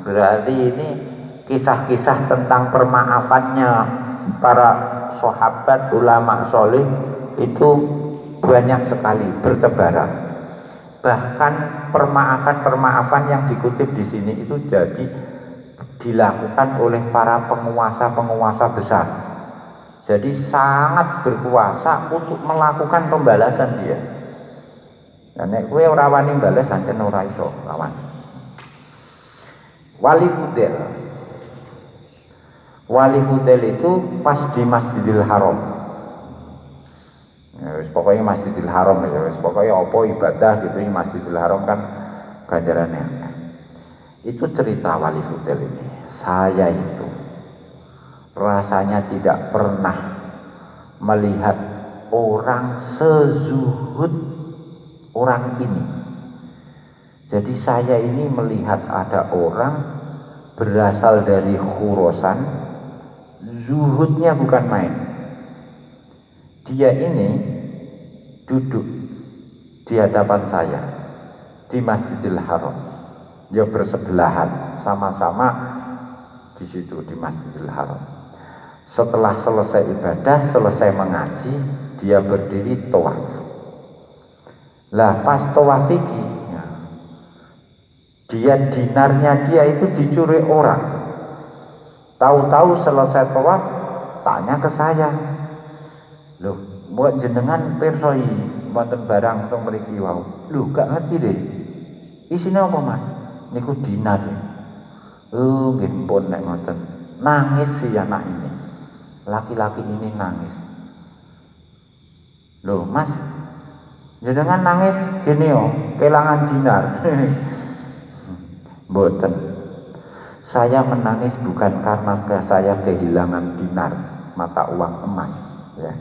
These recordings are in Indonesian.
Berarti ini kisah-kisah tentang permaafannya para sahabat ulama soleh itu banyak sekali bertebaran. Bahkan permaafan-permaafan yang dikutip di sini itu jadi dilakukan oleh para penguasa-penguasa besar. Jadi sangat berkuasa untuk melakukan pembalasan dia. Nek kowe ora wani bales ancen ora iso lawan. Wali Fudel itu pas di Masjidil Haram. Ya, pokoknya Masjidil Haram ya, pokoknya apa ibadah gitu di Masjidil Haram kan ganjarannya. Itu cerita Wali Fudel ini. Saya itu rasanya tidak pernah melihat orang sezuhud orang ini. Jadi saya ini melihat ada orang berasal dari Khurasan, zuhudnya bukan main. Dia ini duduk di hadapan saya di Masjidil Haram. Dia bersebelahan, sama-sama di situ di Masjidil Haram. Setelah selesai ibadah, selesai mengaji, dia berdiri tawaf. Lah pas tawaf iki, dia dinarnya dia itu dicuri orang. Tahu-tahu selesai tawaf tanya ke saya, loh buat jenengan persoi wonten barang teng mriki wau. Loh gak ngerti deh, isinya apa mas? Niku dinar. Oh nggih pun nek ngoten. Nangis si anak ini, laki-laki ini nangis. Loh mas, jenengan nangis gini yo, kelangan dinar. Mboten. Saya menangis bukan karena saya kehilangan dinar, mata uang emas ya.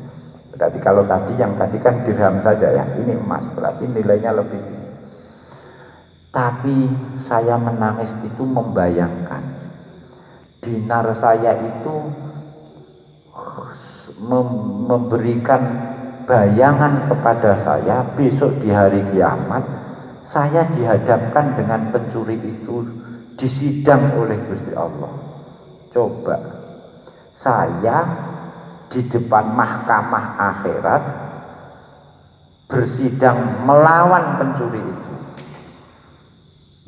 Berarti kalau tadi yang tadi kan dirham saja ya, ini emas, berarti nilainya lebih. Tapi saya menangis itu membayangkan dinar saya itu memberikan bayangan kepada saya besok di hari kiamat. Saya dihadapkan dengan pencuri itu disidang oleh Gusti Allah. Coba saya di depan mahkamah akhirat bersidang melawan pencuri itu.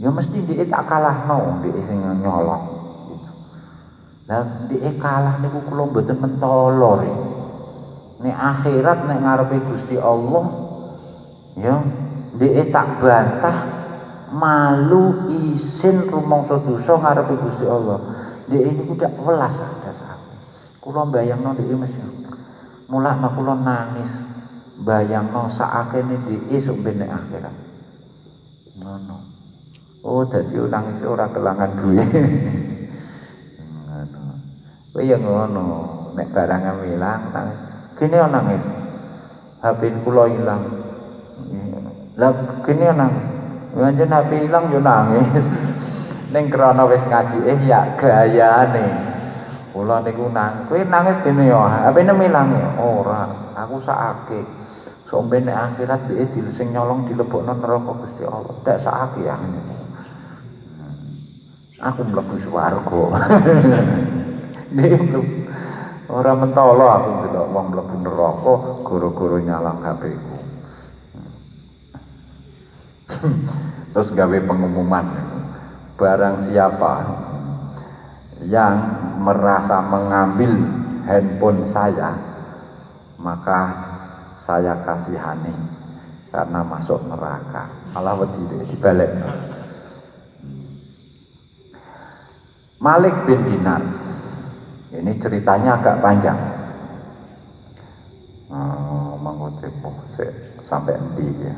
Ya mesti dia tak kalah no, dia sing nyolong. Nah dia kalah niku kula mboten mentolo. Nek akhirat nek ngarepe Gusti Allah, ya dia tak bantah malu isin rumangsa dosa ngarepe Gusti Allah. Dia ini udah welas ada saat. Kula bayangno dia mesti mulakno kula nangis bayangno saakene dia esuk ben nek akhirat. Ngono. Oh dadi nangis ora kelangan duwe. Ngono. Kowe ya ngono, nek barang ilang nangis. Kene nangis. HP kula ilang. Lah kene nangis. Nganjen HP ilang yo nangis. Ning krana wis ngaji ya gayane. Kula niku nangis. Kowe nangis kene yo, HP-ne ilang ora. Aku sakake. Sok ben nek akhirat dhek sing nyolong dilebokno neraka Gusti Allah. Ndak sakake ya. Aku mlebu swarga. Nek ora mentolo aku delok wong mlebu neraka gara-gara nyalang HP-ku. Terus gawe pengumuman, barang siapa yang merasa mengambil handphone saya, maka saya kasihani karena masuk neraka. Malah wedi dibalik. Malik bin Dinar, ini ceritanya agak panjang. Mengutip sampai endi ya?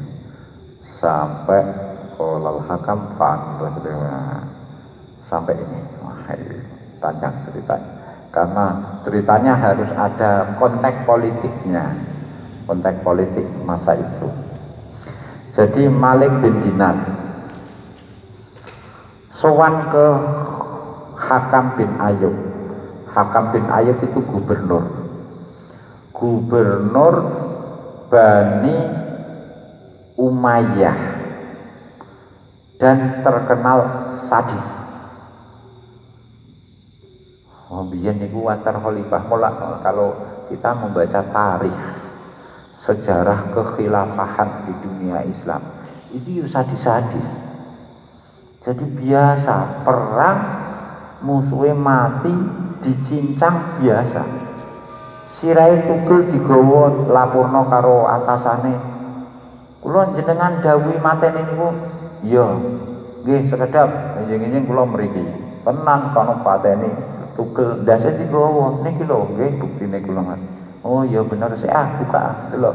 Sampai kolal hakam sampai ini. Wah, panjang ceritanya. Karena ceritanya harus ada konteks politiknya, konteks politik masa itu. Jadi Malik bin Dinar sowan ke Hakam bin Ayub. Hakam bin Ayub itu gubernur Bani Umayyah dan terkenal sadis. Biyen niku watar khalifah mulak kalau kita membaca tarikh sejarah kekhilafahan di dunia Islam itu sadis-sadis. Jadi biasa perang musuhnya mati dicincang biasa. Sirai tugel digawa laporno karo atasane. Kula jenengan dawuhi mateni niku, iya. Nggih sekedap njenengan kula mriki. Tenan kono pateni tugel ndase digawa niki lho nggih buktine kula ngerti. Oh iya bener sik buka lho.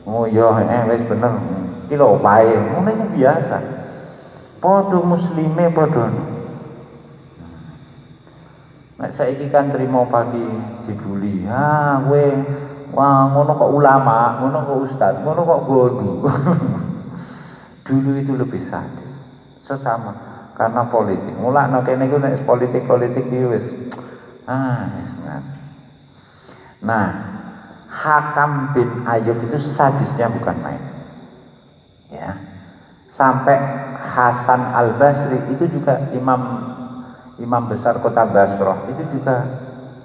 Oh iya wis bener. Iki lho opahe. Ngono iki biasa. Padha muslime padha. Nek saiki kan trimo pagi dibuli. Kowe wah ngono kok ulama, ngono kok ustaz, ngono kok guru. Dulu itu lebih sadis. Sesama karena politik. Mulane kene iku nek politik iki wis Nah, Hakam bin Ayyub itu sadisnya bukan main. Ya. Sampai Hasan Al-Basri itu juga imam besar kota Basrah itu juga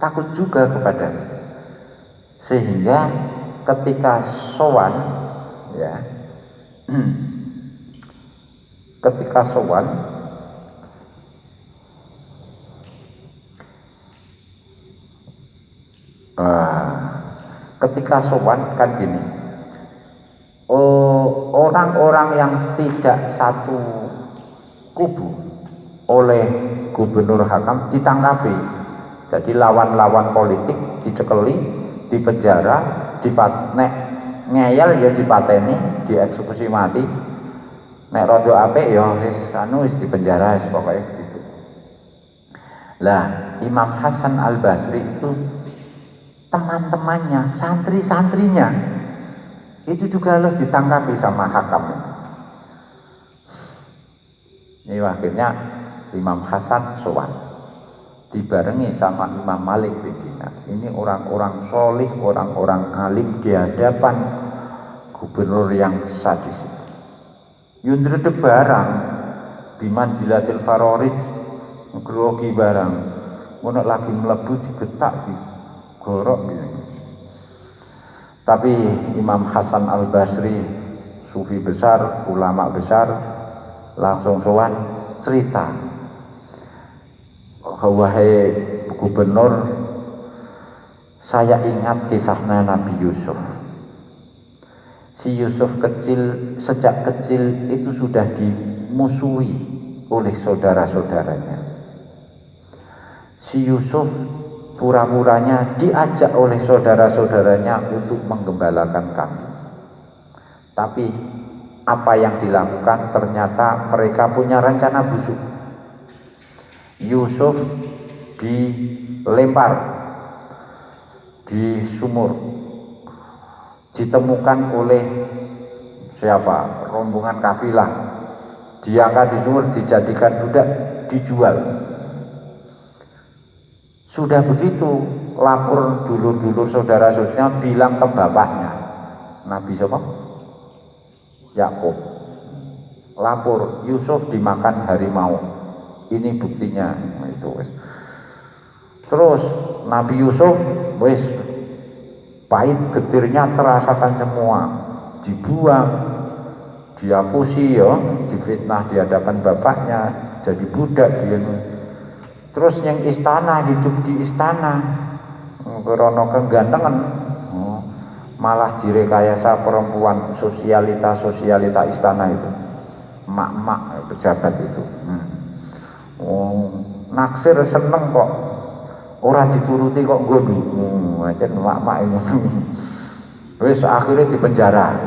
takut juga kepadanya. Sehingga ketika sowan ya ketika sowan kan gini, orang-orang yang tidak satu kubu oleh Gubernur Hakam ditangkapi. Jadi lawan-lawan politik dicekeli, dipenjara, nek ngeyel ya dipateni, dieksekusi mati. Nek rodo apik ya wis dipenjara pokoke gitu. Lah, Imam Hasan Al-Basri itu teman-temannya, santri-santrinya itu juga loh ditangkapi sama Hakam. Ini akhirnya Imam Hasan sowan dibarengi sama Imam Malik bin Dinar. Ini orang-orang solih, orang-orang alim di hadapan gubernur yang sadis. Yundredeg barang biman jilatil farorij ngrogi barang ngono lagi mlebu digetak digorok gitu. Tapi Imam Hasan Al-Basri sufi besar, ulama besar langsung sowan cerita, wahai gubernur, saya ingat kisahnya Nabi Yusuf. Si Yusuf sejak kecil itu sudah dimusuhi oleh saudara-saudaranya. Si Yusuf pura-puranya diajak oleh saudara-saudaranya untuk menggembalakan kambing. Tapi apa yang dilakukan ternyata mereka punya rencana busuk. Yusuf dilempar di sumur, ditemukan oleh siapa? Rombongan kafilah. Diangkat di sumur, dijadikan budak, dijual. Sudah begitu, lapor dulur-dulur saudara-saudaranya bilang ke bapaknya, Nabi siapa? Yakub. Lapor Yusuf dimakan harimau. Ini buktinya. Itu wis. Terus Nabi Yusuf wis pahit getirnya terasakan semua, dibuang, dihapusi ya, difitnah di hadapan bapaknya, jadi budak dia. Terus yang istana, hidup di istana karena kegantengan, malah direkayasa perempuan sosialita istana itu, mak-mak pejabat itu. Naksir seneng kok, orang dituruti kok godu, macam mak-mak itu. Wis akhirnya dipenjara.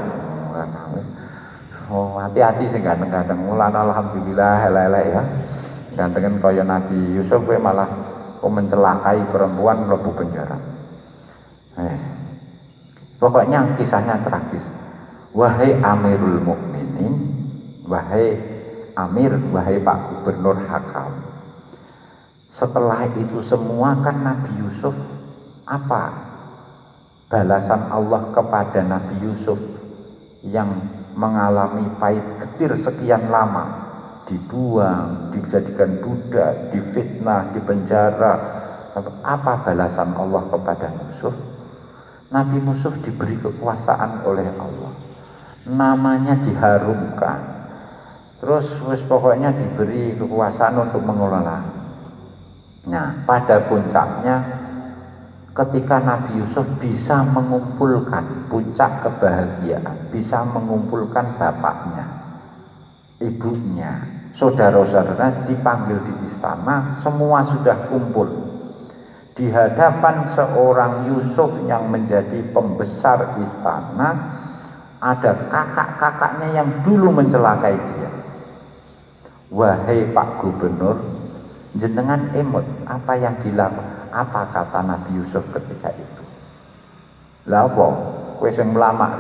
Hati-hati sih ganteng-ganteng. Mulana alhamdulillah elek-elek ya. Gantengan kaya Nabi Yusuf malah mencelakai perempuan mlebu penjara. Pokoknya kisahnya tragis. Wahai Amirul Mukminin, wahai Amir, wahai Pak Gubernur Hakam. Setelah itu semua kan Nabi Yusuf apa balasan Allah kepada Nabi Yusuf yang mengalami pahit getir sekian lama dibuang, dijadikan budak, difitnah, dipenjara. Apa balasan Allah kepada Yusuf? Nabi Yusuf diberi kekuasaan oleh Allah, namanya diharumkan, terus pokoknya diberi kekuasaan untuk mengelola. Nah, pada puncaknya ketika Nabi Yusuf bisa mengumpulkan puncak kebahagiaan, bisa mengumpulkan bapaknya, ibunya, saudara-saudara dipanggil di istana, semua sudah kumpul di hadapan seorang Yusuf yang menjadi pembesar istana. Ada kakak-kakaknya yang dulu mencelakai dia. Wahai Pak Gubernur, jenengan emot apa yang dilakukan? Apa kata Nabi Yusuf ketika itu? Lah apa? Kowe sing melamak.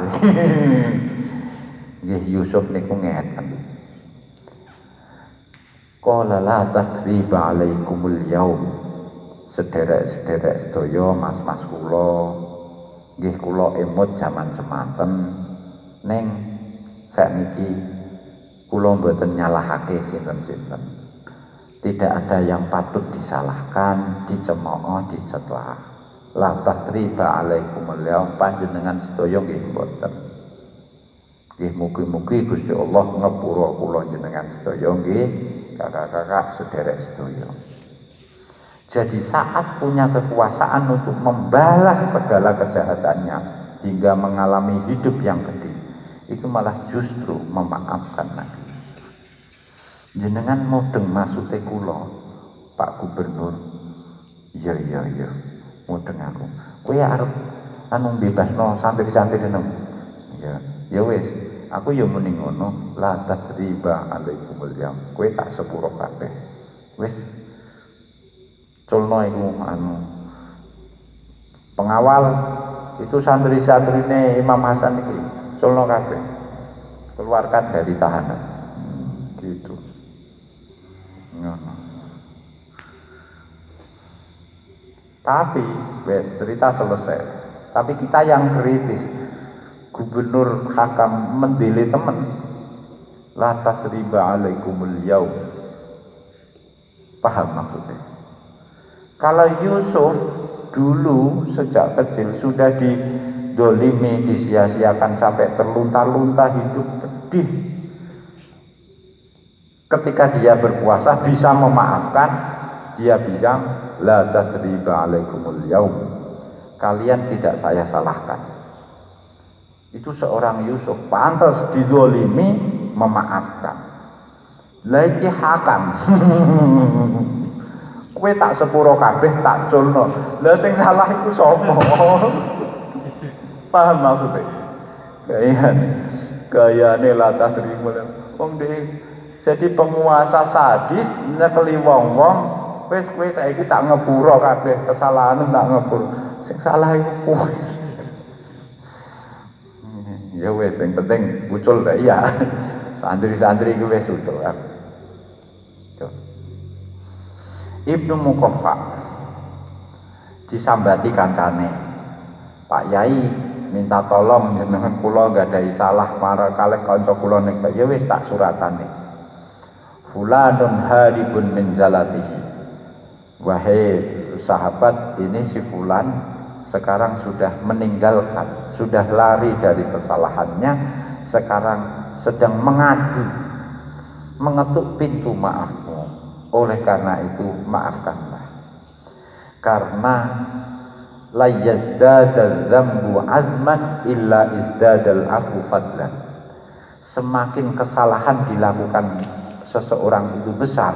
Nggih, Yusuf niku ngeten. Qala la tasriba alaikumul yaum. Sederek-sederek sedaya mas-mas kula, nggih kula emut jaman semanten ning sakniki kula mboten nyalahake sinten-sinten. Tidak ada yang patut disalahkan, dicemooh, dicela. La tasriba alaikumul yaum, panjenengan sedaya nggih mboten. Nggih mugi-mugi Gusti Allah ngepura kula jenengan sedaya nggih, kakak-kakak sederek sedaya. Jadi saat punya kekuasaan untuk membalas segala kejahatannya hingga mengalami hidup yang gede, itu malah justru memaafkan Nabi. Jenengan mudeng maksude kula, Pak Gubernur. Iya, mudeng aku. Kowe arep anu bebasno santri-santri nemu. Ya wis, aku ya muni ngono, la tasriba alaikumul yaum. Kowe tak sepuro kabeh. Wis culno iku anu pengawal itu santri-santrine Imam Hasan iki culno kabeh, keluarkan dari tahanan. Gitu. Ngono. Tapi cerita selesai. Tapi kita yang kritis, Gubernur Hakam mendele temen. La tasriba alaikumul yaum. Paham maksudnya? Kalau Yusuf dulu sejak kecil sudah didolimi, disia-siakan sampai terlunta-lunta hidup pedih. Ketika dia berpuasa bisa memaafkan, dia bilang la tasriba alaikumul yaum. Kalian tidak saya salahkan. Itu seorang Yusuf pantas didolimi memaafkan. Lagi Hakam. Kowe tak sepuro kabeh tak culno. Lah sing salah iku sapa? Paham maksudnya? Gayane la tasriba. Wong jadi penguasa sadis nyekeli wong-wong, wis kowe saiki tak ngepuro kabeh kesalahan tak ngepuro. Sing salah iku kowe. Ya wis sing penting ucul ta iya. Santri-santri iku wis utuh. Ibnu Muqaffa disambati kancane, Pak Yai minta tolong jenengan kula nggadahi salah marang kalih kanca kula ning ya wis tak suratane. Fulanun haribun min zalatihi. Wahai sahabat, ini si fulan sekarang sudah meninggalkan, sudah lari dari kesalahannya, sekarang sedang mengadu, mengetuk pintu maafmu. Oleh karena itu maafkanlah. Karena la yazdadal dzambu azman illa izdadal afu fadlan. Semakin kesalahan dilakukan seseorang itu besar,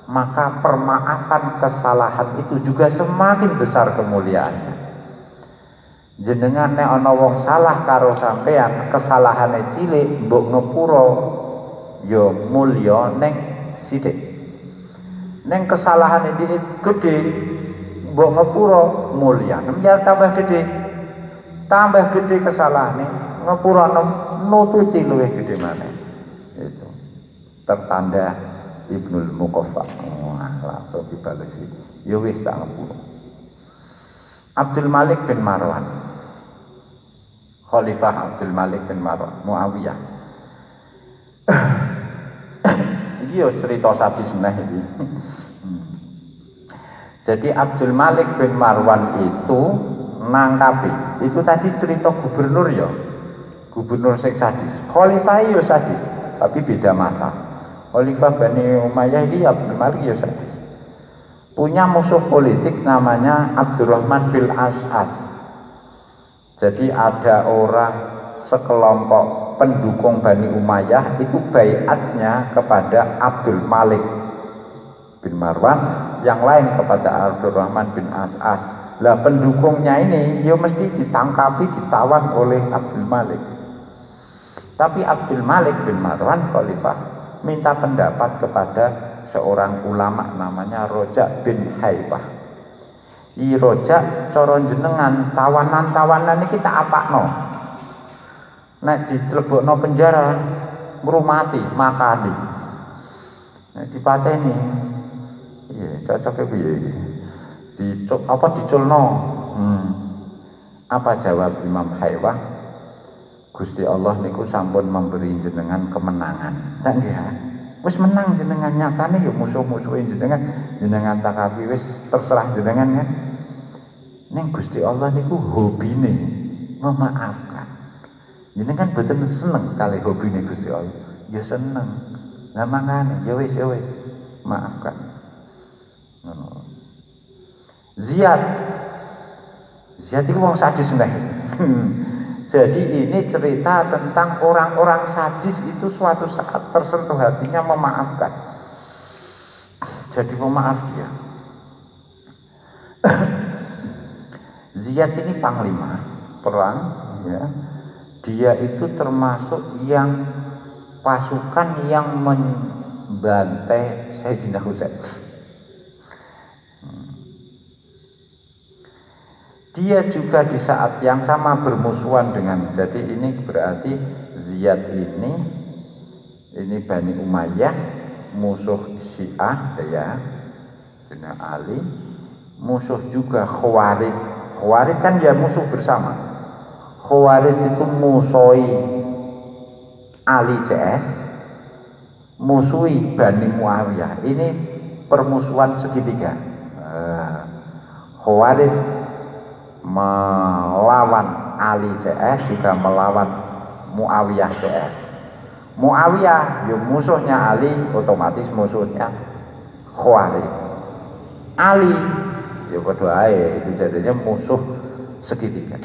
maka permaafan kesalahan itu juga semakin besar kemuliaannya. Jenengan nek ana wong salah karo sampean, kesalahane cilik mbok ngepuro ya mulya ning sithik. Neng kesalahan ini gede, mbok ngepuro mulia, ya tambah gede kesalahan ini, ngepuro nututi luwih gede mana, itu tertanda Ibnul Muqaffa. Wah, langsung dibalesi, ya wis tak ngepuro. Abdul Malik bin Marwan, Khalifah Abdul Malik bin Marwan, Muawiyah. Iki Iya cerita sadis meneh iki. Jadi Abdul Malik bin Marwan itu nangkapi. Itu tadi cerita gubernur ya. Gubernur sing sadis. Khalifah ya sadis, tapi beda masa. Khalifah Bani Umayyah ini Abdul Malik ya sadis. Punya musuh politik namanya Abdurrahman bin As'as. Jadi ada orang sekelompok pendukung Bani Umayyah itu baiatnya kepada Abdul Malik bin Marwan, yang lain kepada Abdurrahman bin As'as. Lah pendukungnya ini ya mesti ditangkapi, ditawan oleh Abdul Malik. Tapi Abdul Malik bin Marwan Khalifah minta pendapat kepada seorang ulama namanya Roja bin Haibah. I Roja cara jenengan tawanan-tawanan iki tak apakno. Nek dilebokno penjara ngrumati, makani. Nek dipateni iya cocoknya piye iki? Diculno? Apa jawab Imam Haibah? Gusti Allah niku sampun memberi jenengan kemenangan. Tak nggih. Wis menang jenengan, nyatane ya musuh-musuhe jenengan takapi wis terserah jenengan kan. Ning Gusti Allah niku hobine memaafkan. Jenengan boten seneng kali hobine Gusti Allah. Ya seneng. Lah mangane ya wis maafkan. Ngono. Ziyad itu wong sadis neh. Jadi ini cerita tentang orang-orang sadis itu suatu saat tersentuh hatinya memaafkan. Jadi pemaaf dia. Ziyad ini panglima perang, ya. Dia itu termasuk yang pasukan yang membantai Sayyidina Husain. Dia juga di saat yang sama bermusuhan dengan, jadi ini berarti Ziyad ini Bani Umayyah, musuh Syiah ya, Sayyidina Ali, musuh juga Khawarij. Khawarij kan ya musuh bersama. Khawarij itu musuhi Ali CS, musuhi Bani Muawiyah. Ini permusuhan segitiga. Khawarij melawan Ali CS, juga melawan Muawiyah CS. Muawiyah ya musuhnya Ali, otomatis musuhnya Khawarij. Ali ya padha ae, itu jadinya musuh segitiga.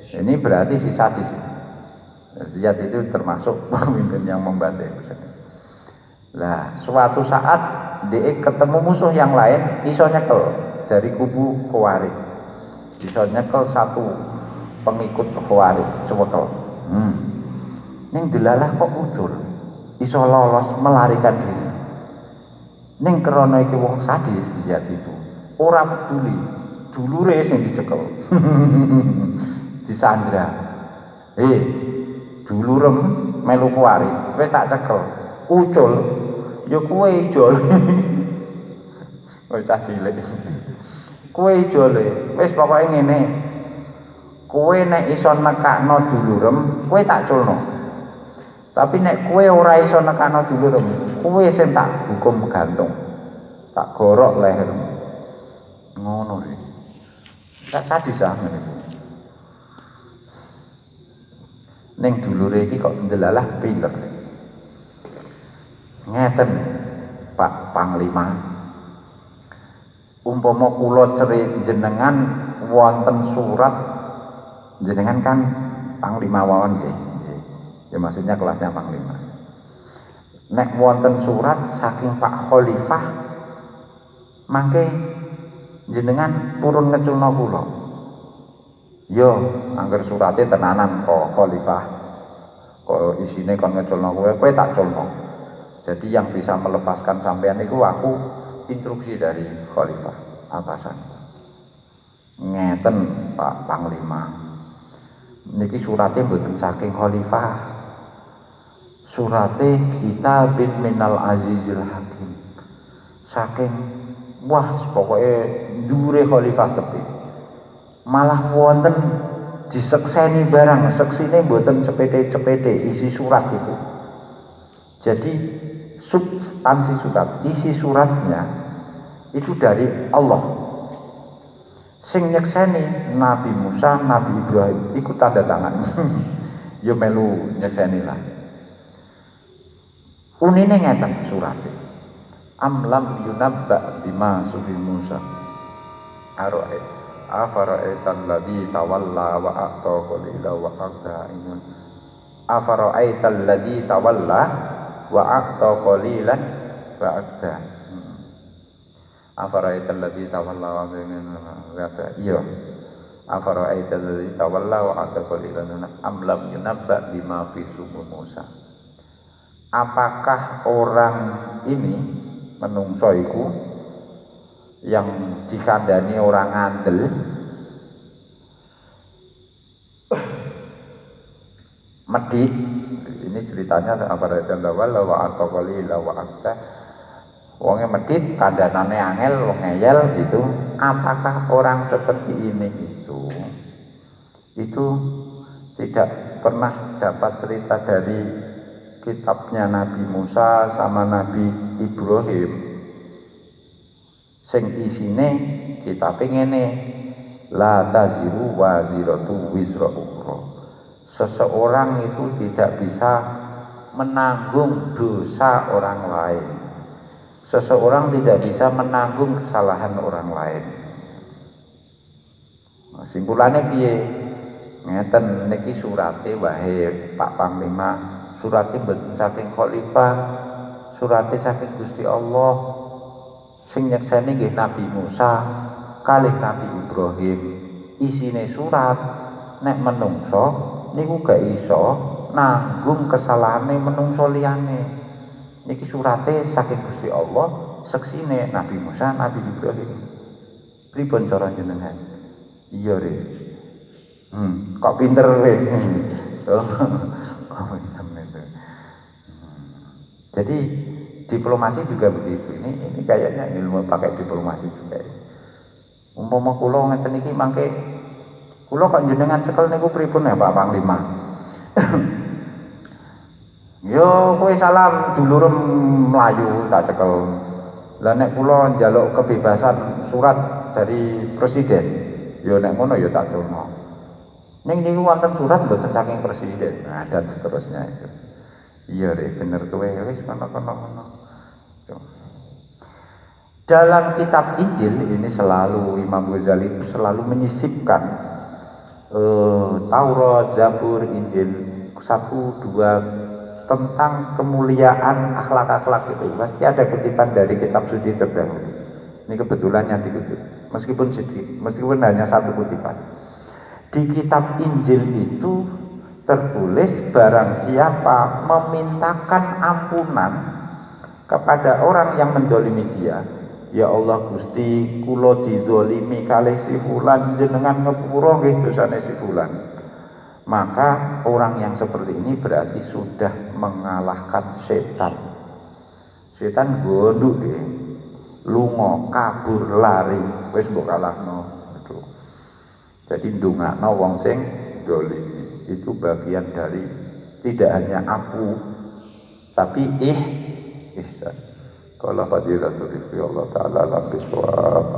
Ini berarti si sadis. Ziyad itu termasuk pemimpin yang membantai. Lah suatu saat dia ketemu musuh yang lain, iso nyekel dari kubu Khawarij. Iso nyekel satu pengikut Khawarij, cewekel. Ning delalah kok ucul, iso lolos melarikan diri. Ning krana iki wong sadis Ziyad itu, ora peduli dulure sing dicekel. Disandra. Dulurem melu Khawarij, wis tak cekel. Ucul, ya kowe ijol. Wis cah cilik. Kowe ijole, wis pokoke ngene. Kowe nek iso nekakno dulurem, kowe tak culno. Tapi nek kowe ora iso nekakno dulurem, kowe sing tak hukum gantung. Tak gorok lehermu. Ngono iki. Tak sadis ngene iki. Ning dulure iki kok ndelalah pinter. Ngeten Pak Panglima, umpama kula cerik jenengan wonten surat, jenengan kan Panglima mawon nggih. Ya maksudnya kelasnya Panglima. Nek wonten surat saking Pak Khalifah, mangke jenengan purun ngeculno kula. Yo, angger surate tenanan kok Khalifah. Kok isine kon ngeculno kowe tak culno. Jadi yang bisa melepaskan sampean itu aku instruksi dari Khalifah atasan. Ngeten Pak Panglima. Niki surate mboten saking Khalifah. Surate Kitabin Minal Azizil Hakim. Saking pokoke dhuwure Khalifah tepi. Malah wonten disekseni barang, seksine mboten cepete-cepete isi surat itu. Jadi substansi surat, isi suratnya itu dari Allah. Sing nyekseni Nabi Musa, Nabi Ibrahim iku tanda tangan. Ya melu nyekseni lah. Unine ngeten surate. Am lam yunabba bima sufi Musa. Afara'aital ladzi tawalla wa a'ta qalila wa aqta inun. Afara'aital ladzi tawalla wa a'ta qalilan wa aqta. Afara'aital ladzi tawalla wa aqta. Iya. Afara'aital ladzi tawalla wa a'ta qalilan am lam yunabba bima fi sufi Musa. Apakah orang ini menungso iku yang dikandani orang ngandel medit, ini ceritanya apa dan wala wa ataqalila wa akta wonge medit kandanane angel wong ngeyel itu. Apakah orang seperti ini itu tidak pernah dapat cerita dari kitabnya Nabi Musa sama Nabi Ibrahim sing isine kitabe ngene, la taziru waziratu wizra ukhra. Seseorang itu tidak bisa menanggung dosa orang lain. Seseorang tidak bisa menanggung kesalahan orang lain. Simpulannya piye? Ngeten niki surate wae Pak Panglima, surate mboten saking khalifah, surate saking Gusti Allah. Sing nyekseni nggih Nabi Musa kalih Nabi Ibrahim. Isine surat nek menungso niku gak iso nanggung kesalahane menungso liyane. Niki surate saking Gusti Allah, seksine Nabi Musa, Nabi Ibrahim. Pripun cara jenengan? Iya re. Kok pinter re. Jadi diplomasi juga begitu. Ini kayaknya ilmu pakai diplomasi juga. Umpama kula ngeten iki mangke kula kok jenengan cekel niku pripun ya Pak Panglima? Yo kowe salam dulurem mlayu tak cekel. Lah nek kula njaluk kebebasan surat dari presiden, yo nek ngono yo tak terima. Ning niku wonten surat mboten saking presiden. Nah, dan seterusnya itu. Iya re, bener kowe wis kono-kono. Dalam kitab Injil ini selalu Imam Ghazali itu selalu menyisipkan Taurat, Zabur, Injil 1, 2 tentang kemuliaan akhlak-akhlak itu. Pasti ada kutipan dari kitab suci terdahulu. Ini kebetulan yang dikutip, meskipun sedikit, meskipun hanya 1 kutipan. Di kitab Injil itu tertulis barang siapa memintakan ampunan kepada orang yang mendolimi dia, ya Allah Gusti kula didolimi kalih si fulan jenengan ngepura nggih dosane si fulan, maka orang yang seperti ini berarti sudah mengalahkan setan. Setan gonduk nggih, lunga kabur lari wis mbok kalahno. Jadi ndongakno wong sing dolimi itu bagian dari tidak hanya afu tapi ihsan. Qala fadilatul Allah taala lam bisawab.